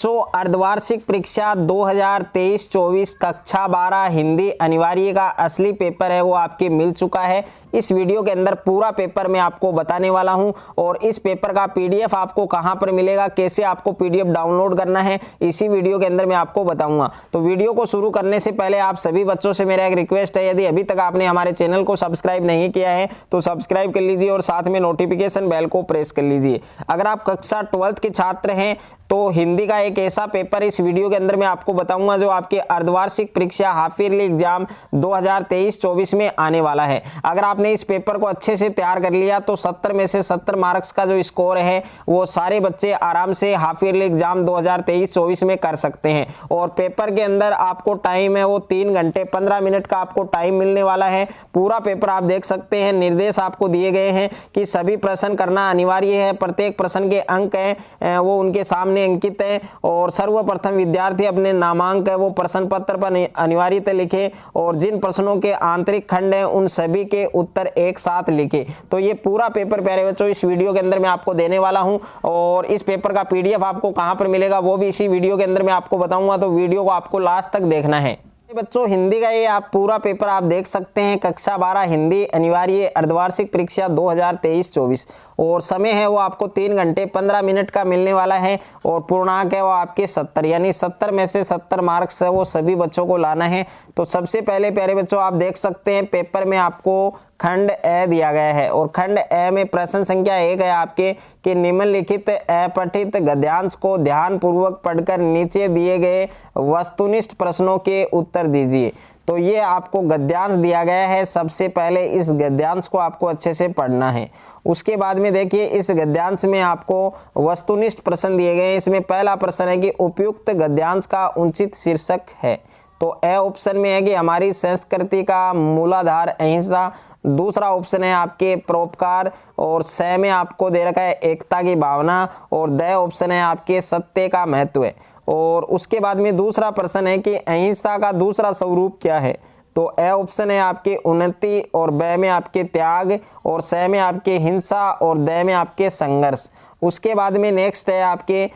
बच्चों, अर्धवार्षिक परीक्षा 2023-24 कक्षा 12 हिंदी अनिवार्य का असली पेपर है वो आपके मिल चुका है। इस वीडियो के अंदर पूरा पेपर मैं आपको बताने वाला हूं और इस पेपर का पीडीएफ आपको कहां पर मिलेगा, कैसे आपको पीडीएफ डाउनलोड करना है, इसी वीडियो के अंदर मैं आपको बताऊंगा। तो वीडियो को शुरू करने से पहले आप सभी बच्चों से मेरा एक रिक्वेस्ट है, यदि अभी तक आपने हमारे चैनल को सब्सक्राइब नहीं किया है तो सब्सक्राइब कर लीजिए और साथ में नोटिफिकेशन बेल को प्रेस कर लीजिए। अगर आप कक्षा 12th के छात्र हैं तो हिंदी का एक ऐसा पेपर इस वीडियो के अंदर मैं आपको बताऊंगा जो आपके अर्धवार्षिक परीक्षा हाफ ईयरली एग्जाम 2023-24 में आने वाला है। अगर आपने इस पेपर को अच्छे से तैयार कर लिया तो 70 में से 70 मार्क्स का जो स्कोर है वो सारे बच्चे आराम से हाफ ईयरली एग्जाम 2023-24 में कर सकते हैं। और पेपर के अंदर आपको टाइम है वो 3 घंटे 15 मिनट का आपको टाइम मिलने वाला है। पूरा पेपर आप देख सकते हैं, निर्देश आपको दिए गए हैं कि सभी प्रश्न करना अनिवार्य है। प्रत्येक प्रश्न के अंक हैं वो उनके सामने अंकित है और सर्वप्रथम विद्यार्थी अपने नामांक है वो प्रश्न पत्र पर अनिवार्यतः लिखे और जिन प्रश्नों के आंतरिक खंड हैं उन सभी के उत्तर एक साथ लिखे। तो ये पूरा पेपर प्यारे बच्चों इस वीडियो के अंदर मैं आपको देने वाला हूं और इस पेपर का पीडीएफ आपको कहां पर मिलेगा वो भी इसी वीडियो के अंदर मैं आपको बताऊंगा। तो वीडियो को आपको लास्ट तक देखना है। बच्चों, हिंदी का ये आप पूरा पेपर आप देख सकते हैं, कक्षा 12 हिंदी अनिवार्य अर्धवार्षिक परीक्षा 2023-24 और समय है वो आपको 3 घंटे 15 मिनट का मिलने वाला है और पूर्णांक है वो आपके 70 यानी 70 में से 70 मार्क्स है वो सभी बच्चों को लाना है। तो सबसे पहले प्यारे बच्चों आप देख सकते हैं पेपर में आपको खंड ए दिया गया है और खंड ए में प्रश्न संख्या 1 है आपके कि निम्नलिखित अपठित गद्यांश को ध्यान पूर्वक पढ़कर नीचे दिए गए वस्तुनिष्ठ प्रश्नों के उत्तर दीजिए। तो ये आपको गद्यांश दिया गया है। सबसे पहले इस गद्यांश को आपको अच्छे से पढ़ना है। उसके बाद में देखिए इस गद्यांश में आपको वस्तुनिष्ठ प्रश्न दिए गए हैं। इसमें पहला प्रश्न है कि उपयुक्त गद्यांश का उचित शीर्षक है। तो ए ऑप्शन में है कि हमारी संस्कृति का मूलाधार अहिंसा। दूसरा ऑप्शन है आपके परोपकार और स में आपको दे रखा है एकता की भावना और द ऑप्शन है आपके सत्य का महत्व। और उसके बाद में दूसरा प्रश्न है कि अहिंसा का दूसरा स्वरूप क्या है। तो ए ऑप्शन है आपके उन्नति और ब में आपके त्याग और स में आपके हिंसा और द में आपके संघर्ष। उसके बाद में नेक्स्ट है आपके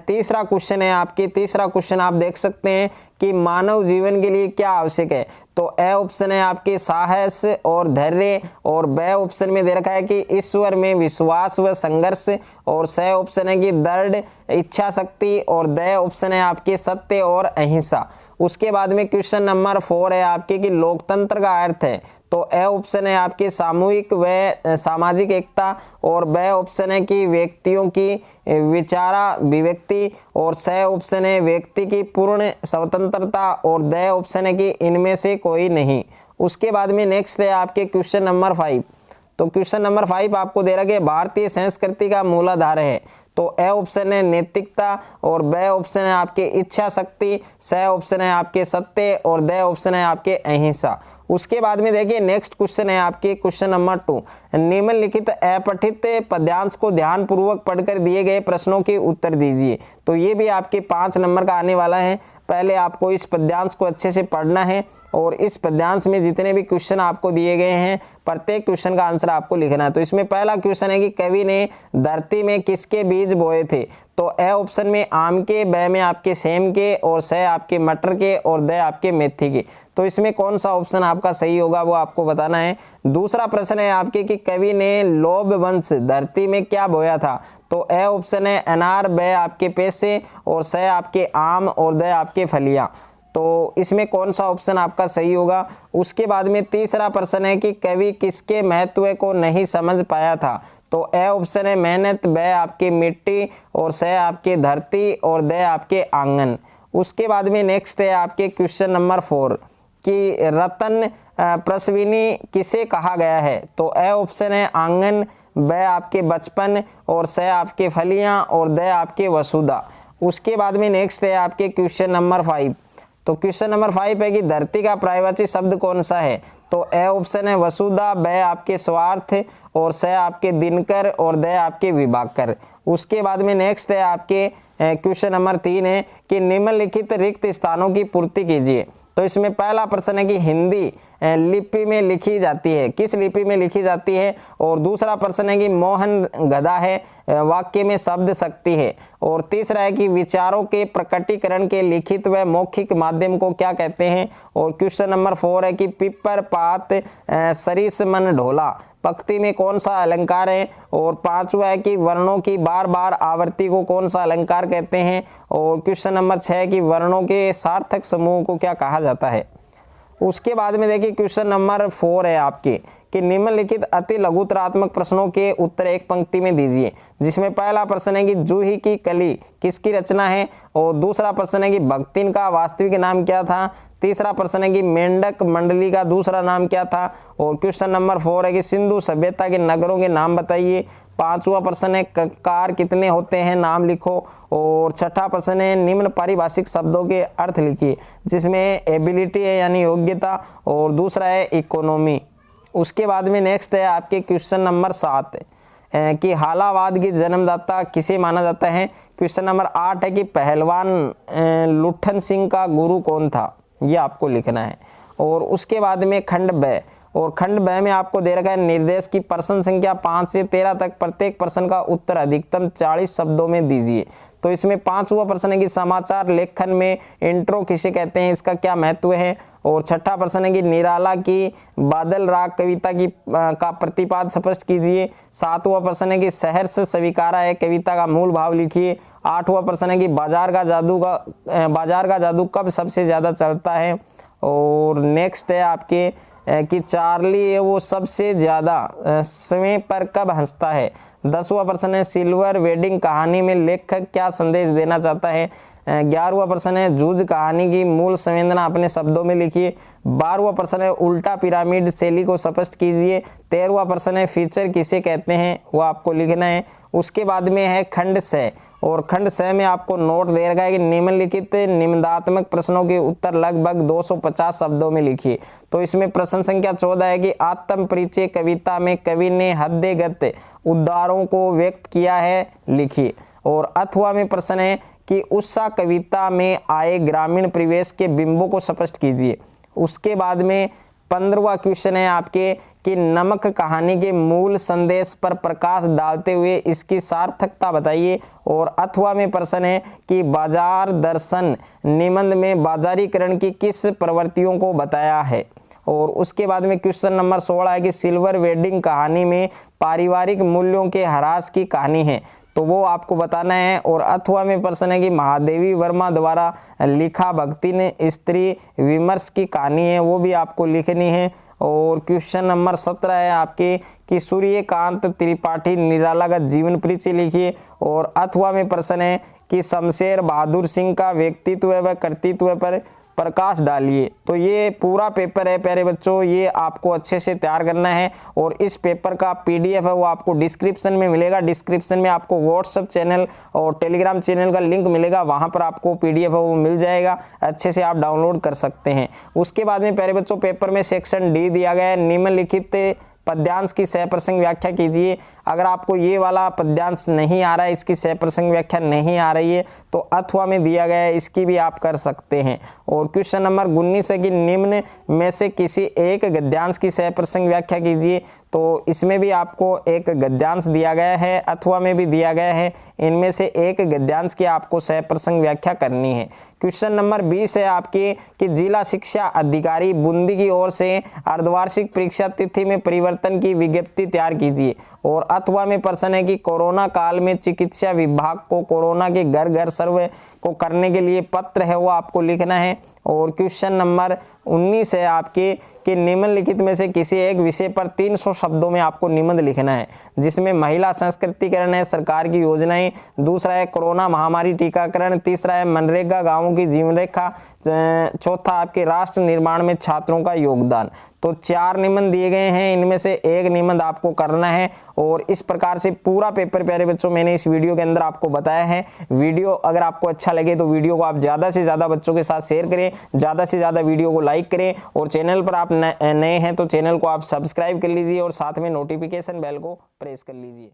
तीसरा क्वेश्चन है आपके तीसरा क्वेश्चन आप देख सकते हैं कि मानव जीवन के लिए क्या आवश्यक है। तो ए ऑप्शन है आपके साहस और धैर्य और ब ऑप्शन में दे रखा है कि ईश्वर में विश्वास व संघर्ष और स ऑप्शन है कि दृढ़ इच्छा शक्ति और द ऑप्शन है आपके सत्य और अहिंसा। उसके बाद में क्वेश्चन नंबर 4 है आपके कि लोकतंत्र का अर्थ है। तो ए ऑप्शन है आपके सामूहिक व सामाजिक एकता और ब ऑप्शन है कि व्यक्तियों की विचारा अभिव्यक्ति और स ऑप्शन है व्यक्ति की पूर्ण स्वतंत्रता और द ऑप्शन है कि इनमें से कोई नहीं। उसके बाद में नेक्स्ट है आपके क्वेश्चन नंबर 5। तो क्वेश्चन नंबर 5 आपको दे रखा है भारतीय संस्कृति का मूलाधार है। तो ए ऑप्शन है नैतिकता और ब ऑप्शन है आपके इच्छा शक्ति, स ऑप्शन है आपके सत्य और द ऑप्शन है आपके अहिंसा। उसके बाद में देखिए नेक्स्ट क्वेश्चन है आपके क्वेश्चन नंबर 2। निम्नलिखित अपठित पद्यांश को ध्यान पूर्वक पढ़कर दिए गए प्रश्नों के उत्तर दीजिए। तो ये भी आपके 5 नंबर का आने वाला है। पहले आपको इस पद्यांश को अच्छे से पढ़ना है और इस पद्यांश में जितने भी क्वेश्चन आपको दिए गए हैं प्रत्येक क्वेश्चन का आंसर आपको लिखना है। तो इसमें पहला क्वेश्चन है कि कवि ने धरती में किसके बीज बोए थे। तो ए ऑप्शन में आम के, ब में आपके सेम के और स आपके मटर के और द आपके मेथी के। तो इसमें कौन सा ऑप्शन आपका सही होगा वो आपको बताना है। दूसरा प्रश्न है आपके कि कवि ने लोभ वंश धरती में क्या बोया था। तो ए ऑप्शन है अनार, ब आपके पैसे और स आपके आम और द आपके फलियां। तो इसमें कौन सा ऑप्शन आपका सही होगा। उसके बाद में तीसरा प्रश्न है कि कवि किसके महत्व को नहीं समझ पाया था। तो ए ऑप्शन है मेहनत, ब आपके मिट्टी और स आपके धरती और द आपके आंगन। उसके बाद में नेक्स्ट है आपके क्वेश्चन नंबर 4 कि रतन प्रसविनी किसे कहा गया है। तो ए ऑप्शन है आंगन, ब आपके बचपन और स आपके फलियां और द आपके वसुधा। उसके बाद में नेक्स्ट है आपके क्वेश्चन नंबर 5। तो क्वेश्चन नंबर 5 है कि धरती का पर्यायवाची शब्द कौन सा है। तो ए ऑप्शन है वसुधा, ब आपके स्वार्थ और स आपके दिनकर और द आपके विभाकर। उसके बाद में नेक्स्ट है आपके क्वेश्चन नंबर 3 है कि निम्नलिखित रिक्त स्थानों की पूर्ति कीजिए। तो इसमें पहला प्रश्न है कि हिंदी लिपि में लिखी जाती है, किस लिपि में लिखी जाती है। और दूसरा प्रश्न है कि मोहन गधा है वाक्य में शब्द शक्ति है। और तीसरा है कि विचारों के प्रकटीकरण के लिखित व मौखिक माध्यम को क्या कहते हैं। और क्वेश्चन नंबर 4 है कि पिपर पात सरिस मन ढोला पंक्ति में कौन सा अलंकार है। और पांचवा है कि वर्णों की बार बार आवृत्ति को कौन सा अलंकार कहते हैं। और क्वेश्चन नंबर 6 है कि वर्णों के सार्थक समूह को क्या कहा जाता है। उसके बाद में देखिए क्वेश्चन नंबर 4 है आपके कि निम्नलिखित अति लघुतरात्मक प्रश्नों के उत्तर एक पंक्ति में दीजिए, जिसमें पहला प्रश्न है कि जूही की कली किसकी रचना है। और दूसरा प्रश्न है कि भक्तिन का वास्तविक नाम क्या था। तीसरा प्रश्न है कि मेंढक मंडली का दूसरा नाम क्या था। और क्वेश्चन नंबर 4 है कि सिंधु सभ्यता के नगरों के नाम बताइए। पांचवा प्रश्न है कार कितने होते हैं, नाम लिखो। और छठा प्रश्न है निम्न पारिभाषिक शब्दों के अर्थ लिखिए, जिसमें एबिलिटी है यानी योग्यता और दूसरा है इकोनॉमी। उसके बाद में नेक्स्ट है आपके क्वेश्चन नंबर 7 कि हालावाद की जन्मदाता किसे माना जाता है। क्वेश्चन नंबर 8 है कि पहलवान लुठन सिंह का गुरु कौन था, ये आपको लिखना है। और उसके बाद में खंड ब, और खंड ब में आपको दे रखा है निर्देश की प्रश्न संख्या 5 से 13 तक प्रत्येक प्रश्न का उत्तर अधिकतम 40 शब्दों में दीजिए। तो इसमें पांचवा प्रश्न है कि समाचार लेखन में इंट्रो किसे कहते हैं, इसका क्या महत्व है। और छठा प्रश्न है कि निराला की बादल राग कविता की का प्रतिपाद स्पष्ट कीजिए। सातवां प्रश्न है कि सहर्ष स्वीकारा है कविता का मूल भाव लिखिए। आठवां प्रश्न है कि बाजार का जादू कब सबसे ज़्यादा चलता है। और नेक्स्ट है आपके कि चार्ली है वो सबसे ज़्यादा स्वयं पर कब हंसता है। 10वां प्रश्न है सिल्वर वेडिंग कहानी में लेखक क्या संदेश देना चाहता है। 11वां प्रश्न है जूझ कहानी की मूल संवेदना अपने शब्दों में लिखिए। 12वां प्रश्न है उल्टा पिरामिड शैली को स्पष्ट कीजिए। 13वां प्रश्न है फीचर किसे कहते हैं, वो आपको लिखना है। उसके बाद में है खंड स, और खंड स में आपको नोट दे रखा है कि निम्नलिखित निम्नात्मक प्रश्नों के उत्तर लगभग 250 शब्दों में लिखिए। तो इसमें प्रश्न संख्या 14 है कि आत्म परिचय कविता में कवि ने हृदयगत उद्गारों को व्यक्त किया है, लिखिए। और अथवा में प्रश्न है कि उत्साह कविता में आए ग्रामीण परिवेश के बिंबों को स्पष्ट कीजिए। उसके बाद में 15वां क्वेश्चन है आपके कि नमक कहानी के मूल संदेश पर प्रकाश डालते हुए इसकी सार्थकता बताइए। और अथवा में प्रश्न है कि बाजार दर्शन निबंध में बाजारीकरण की किस प्रवृत्तियों को बताया है। और उसके बाद में क्वेश्चन नंबर 16 है कि सिल्वर वेडिंग कहानी में पारिवारिक मूल्यों के ह्रास की कहानी है, तो वो आपको बताना है। और अथवा में प्रश्न है कि महादेवी वर्मा द्वारा लिखा भक्ति ने स्त्री विमर्श की कहानी है, वो भी आपको लिखनी है। और क्वेश्चन नंबर 17 है आपके कि सूर्यकांत त्रिपाठी निराला का जीवन परिचय लिखिए। और अथवा में प्रश्न है कि शमशेर बहादुर सिंह का व्यक्तित्व व कर्तृत्व पर प्रकाश डालिए। तो ये पूरा पेपर है प्यारे बच्चों, ये आपको अच्छे से तैयार करना है। और इस पेपर का PDF है वो आपको डिस्क्रिप्शन में मिलेगा। डिस्क्रिप्शन में आपको व्हाट्सएप चैनल और टेलीग्राम चैनल का लिंक मिलेगा, वहाँ पर आपको PDF है वो मिल जाएगा, अच्छे से आप डाउनलोड कर सकते हैं। उसके बाद में प्यारे बच्चों पेपर में सेक्शन D दिया गया है, निम्नलिखित पद्यांश की सहप्रसंग व्याख्या कीजिए। अगर आपको ये वाला पद्यांश नहीं आ रहा है, इसकी सहप्रसंग व्याख्या नहीं आ रही है, तो अथवा में दिया गया है, इसकी भी आप कर सकते हैं। और क्वेश्चन नंबर 19 है कि निम्न में से किसी एक गद्यांश की सहप्रसंग व्याख्या कीजिए। तो इसमें भी आपको एक गद्यांश दिया गया है, अथवा में भी दिया गया है, इनमें से एक गद्यांश की आपको सहप्रसंग व्याख्या करनी है। क्वेश्चन नंबर 20 है आपकी कि जिला शिक्षा अधिकारी बूंदी की ओर से अर्धवार्षिक परीक्षा तिथि में परिवर्तन की विज्ञप्ति तैयार कीजिए। और अथवा में प्रश्न है कि कोरोना काल में चिकित्सा विभाग को कोरोना के घर घर सर्वे को करने के लिए पत्र है वो आपको लिखना है। और क्वेश्चन नंबर 19 है आपके कि निम्नलिखित में से किसी एक विषय पर 300 शब्दों में आपको निबंध लिखना है, जिसमें महिला संस्कृतिकरण है, सरकार की योजनाएं, दूसरा है कोरोना महामारी टीकाकरण, तीसरा है मनरेगा गांवों की जीवन रेखा, चौथा आपके राष्ट्र निर्माण में छात्रों का योगदान। तो 4 निबंध दिए गए हैं, इनमें से एक निबंध आपको करना है। और इस प्रकार से पूरा पेपर प्यारे बच्चों मैंने इस वीडियो के अंदर आपको बताया है। वीडियो अगर आपको अच्छा लगे तो वीडियो को आप ज़्यादा से ज़्यादा बच्चों के साथ शेयर करें, ज़्यादा से ज़्यादा वीडियो को लाइक करें। और चैनल पर आप नए हैं तो चैनल को आप सब्सक्राइब कर लीजिए और साथ में नोटिफिकेशन बेल को प्रेस कर लीजिए।